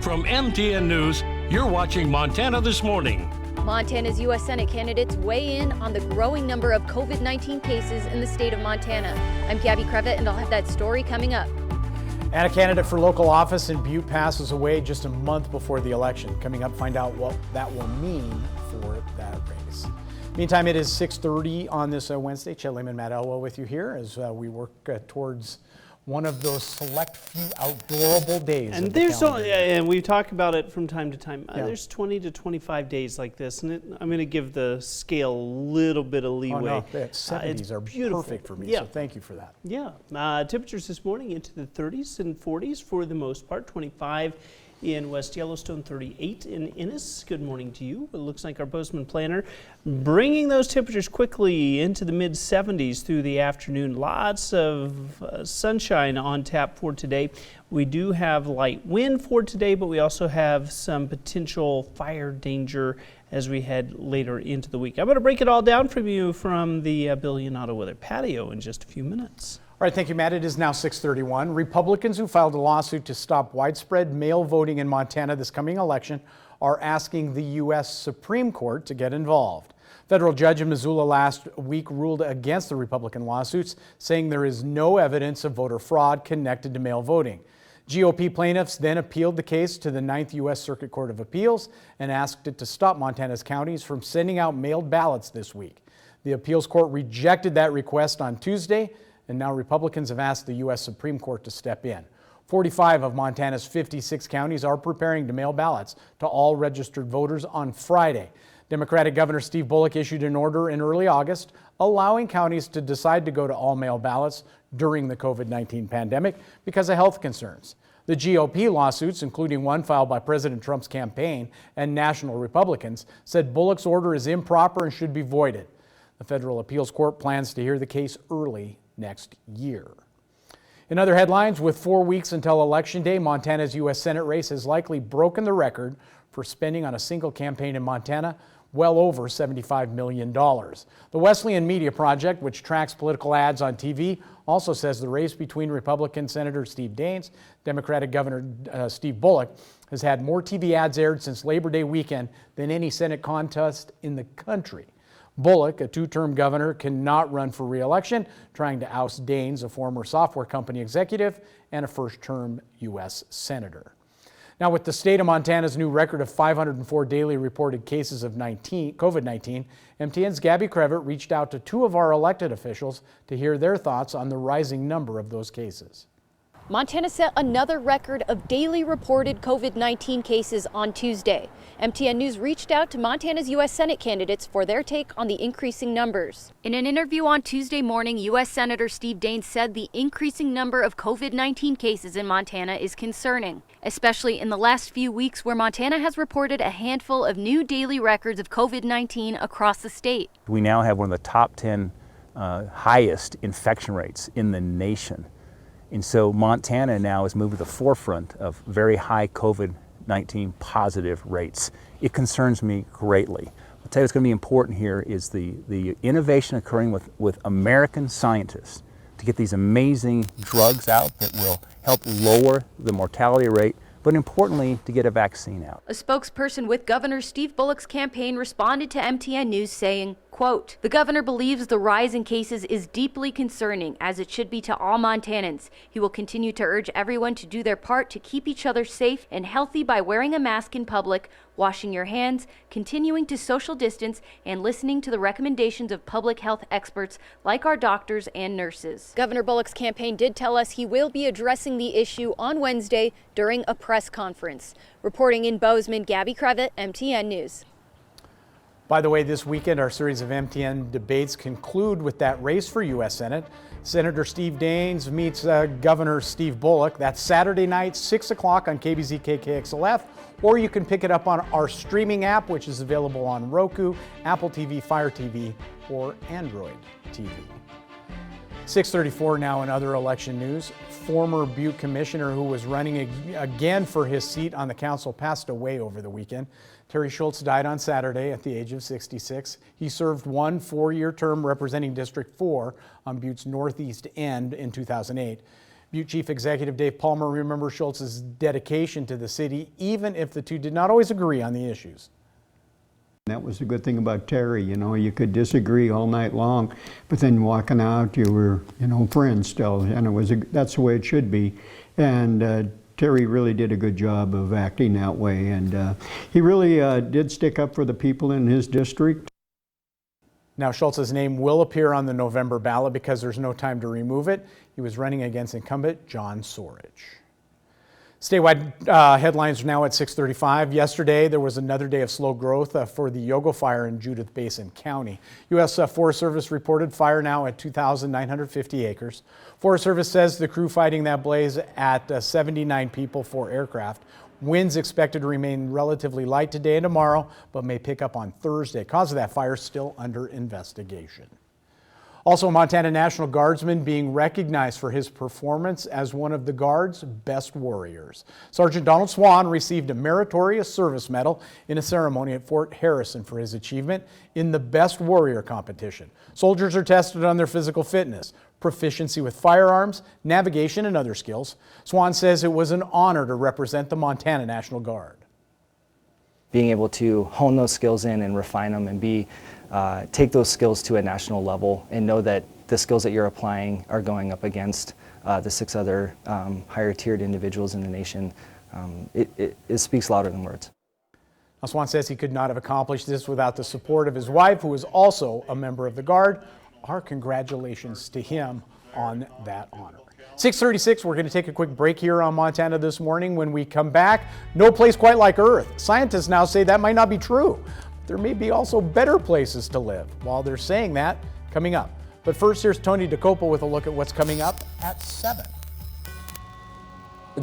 From MTN News, you're watching Montana This Morning. Montana's U.S. Senate candidates weigh in on the growing number of COVID-19 cases in the state of Montana. I'm Gabby Crevitt, and I'll have that story coming up. And a candidate for local office in Butte passes away just a month before the election. Coming up, find out what that will mean for that race. Meantime, it is 6:30 on this Wednesday. Chet Lehman, Matt Elwell with you here as we work towards one of those select few outdoorable days. And and we talk about it from time to time. There's 20 to 25 days like this, and I'm going to give the scale a little bit of leeway. Oh, no, 70s are beautiful. Perfect for me, so thank you for that. Yeah, temperatures this morning into the 30s and 40s for the most part. 25 in West Yellowstone, 38 in Innis. Good morning to you. It looks like our Bozeman planner bringing those temperatures quickly into the mid-70s through the afternoon. Lots of sunshine on tap for today. We do have light wind for today, but we also have some potential fire danger as we head later into the week. I'm going to break it all down for you from the Billion Auto Weather patio in just a few minutes. All right, thank you, Matt. It is now 6:31. Republicans who filed a lawsuit to stop widespread mail voting in Montana this coming election are asking the U.S. Supreme Court to get involved. Federal judge in Missoula last week ruled against the Republican lawsuits, saying there is no evidence of voter fraud connected to mail voting. GOP plaintiffs then appealed the case to the 9th U.S. Circuit Court of Appeals and asked it to stop Montana's counties from sending out mailed ballots this week. The appeals court rejected that request on Tuesday, and now Republicans have asked the U.S. Supreme Court to step in. 45 of Montana's 56 counties are preparing to mail ballots to all registered voters on Friday. Democratic Governor Steve Bullock issued an order in early August allowing counties to decide to go to all mail ballots during the COVID-19 pandemic because of health concerns. The GOP lawsuits, including one filed by President Trump's campaign and national Republicans, said Bullock's order is improper and should be voided. The federal appeals court plans to hear the case early next year. In other headlines, with 4 weeks until Election Day, Montana's U.S. Senate race has likely broken the record for spending on a single campaign in Montana, well over $75 million. The Wesleyan Media Project, which tracks political ads on TV, also says the race between Republican Senator Steve Daines, Democratic Governor Steve Bullock, has had more TV ads aired since Labor Day weekend than any Senate contest in the country. Bullock, a two-term governor, cannot run for re-election, trying to oust Daines, a former software company executive and a first-term U.S. senator. Now, with the state of Montana's new record of 504 daily reported cases of COVID-19, MTN's Gabby Crevitt reached out to two of our elected officials to hear their thoughts on the rising number of those cases. Montana set another record of daily reported COVID-19 cases on Tuesday. MTN News reached out to Montana's U.S. Senate candidates for their take on the increasing numbers. In an interview on Tuesday morning, U.S. Senator Steve Daines said the increasing number of COVID-19 cases in Montana is concerning, especially in the last few weeks where Montana has reported a handful of new daily records of COVID-19 across the state. We now have one of the top 10 highest infection rates in the nation. And so Montana now has moved to the forefront of very high COVID-19 positive rates. It concerns me greatly. I'll tell you what's going to be important here is the innovation occurring with American scientists to get these amazing drugs out that will help lower the mortality rate, but importantly, to get a vaccine out. A spokesperson with Governor Steve Bullock's campaign responded to MTN News saying, quote, "The governor believes the rise in cases is deeply concerning, as it should be to all Montanans. He will continue to urge everyone to do their part to keep each other safe and healthy by wearing a mask in public, washing your hands, continuing to social distance, and listening to the recommendations of public health experts like our doctors and nurses." Governor Bullock's campaign did tell us he will be addressing the issue on Wednesday during a press conference. Reporting in Bozeman, Gabby Crevitt, MTN News. By the way, this weekend, our series of MTN debates conclude with that race for U.S. Senate. Senator Steve Daines meets Governor Steve Bullock. That's Saturday night, 6 o'clock on KBZ KKXLF, or you can pick it up on our streaming app, which is available on Roku, Apple TV, Fire TV, or Android TV. 6:34 now in other election news. Former Butte commissioner who was running again for his seat on the council passed away over the weekend. Terry Schultz died on Saturday at the age of 66. He served one 4-year term representing District 4 on Butte's northeast end in 2008. Butte Chief Executive Dave Palmer remembers Schultz's dedication to the city, even if the two did not always agree on the issues. That was the good thing about Terry, you know, you could disagree all night long, but then walking out, you were, you know, friends still, and that's the way it should be. And Terry really did a good job of acting that way, and he really did stick up for the people in his district. Now, Schultz's name will appear on the November ballot because there's no time to remove it. He was running against incumbent John Sorich. Statewide headlines are now at 6:35. Yesterday, there was another day of slow growth for the Yogo fire in Judith Basin County. U.S. Forest Service reported fire now at 2,950 acres. Forest Service says the crew fighting that blaze at 79 people, 4 aircraft. Winds expected to remain relatively light today and tomorrow, but may pick up on Thursday. Cause of that fire still under investigation. Also, a Montana National Guardsman being recognized for his performance as one of the Guard's best warriors. Sergeant Donald Swan received a Meritorious Service Medal in a ceremony at Fort Harrison for his achievement in the Best Warrior competition. Soldiers are tested on their physical fitness, proficiency with firearms, navigation, and other skills. Swan says it was an honor to represent the Montana National Guard. Being able to hone those skills in and refine them and take those skills to a national level and know that the skills that you're applying are going up against the 6 other higher tiered individuals in the nation, it speaks louder than words. Now, Swan says he could not have accomplished this without the support of his wife, who is also a member of the Guard. Our congratulations to him on that honor. 6:36, we're going to take a quick break here on Montana This Morning. When we come back, no place quite like Earth. Scientists now say that might not be true. There may be also better places to live. While they're saying that, coming up. But first, here's Tony DeCopa with a look at what's coming up at 7.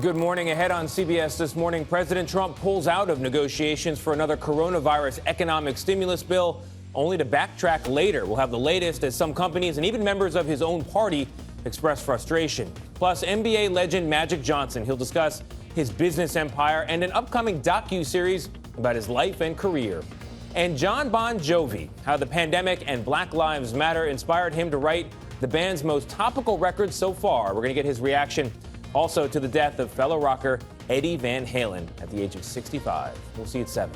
Good morning. Ahead on CBS This Morning, President Trump pulls out of negotiations for another coronavirus economic stimulus bill, only to backtrack later. We'll have the latest as some companies and even members of his own party express frustration. Plus, NBA legend Magic Johnson. He'll discuss his business empire and an upcoming docu-series about his life and career. And John Bon Jovi, how the pandemic and Black Lives Matter inspired him to write the band's most topical record so far. We're going to get his reaction also to the death of fellow rocker Eddie Van Halen at the age of 65. We'll see you at 7.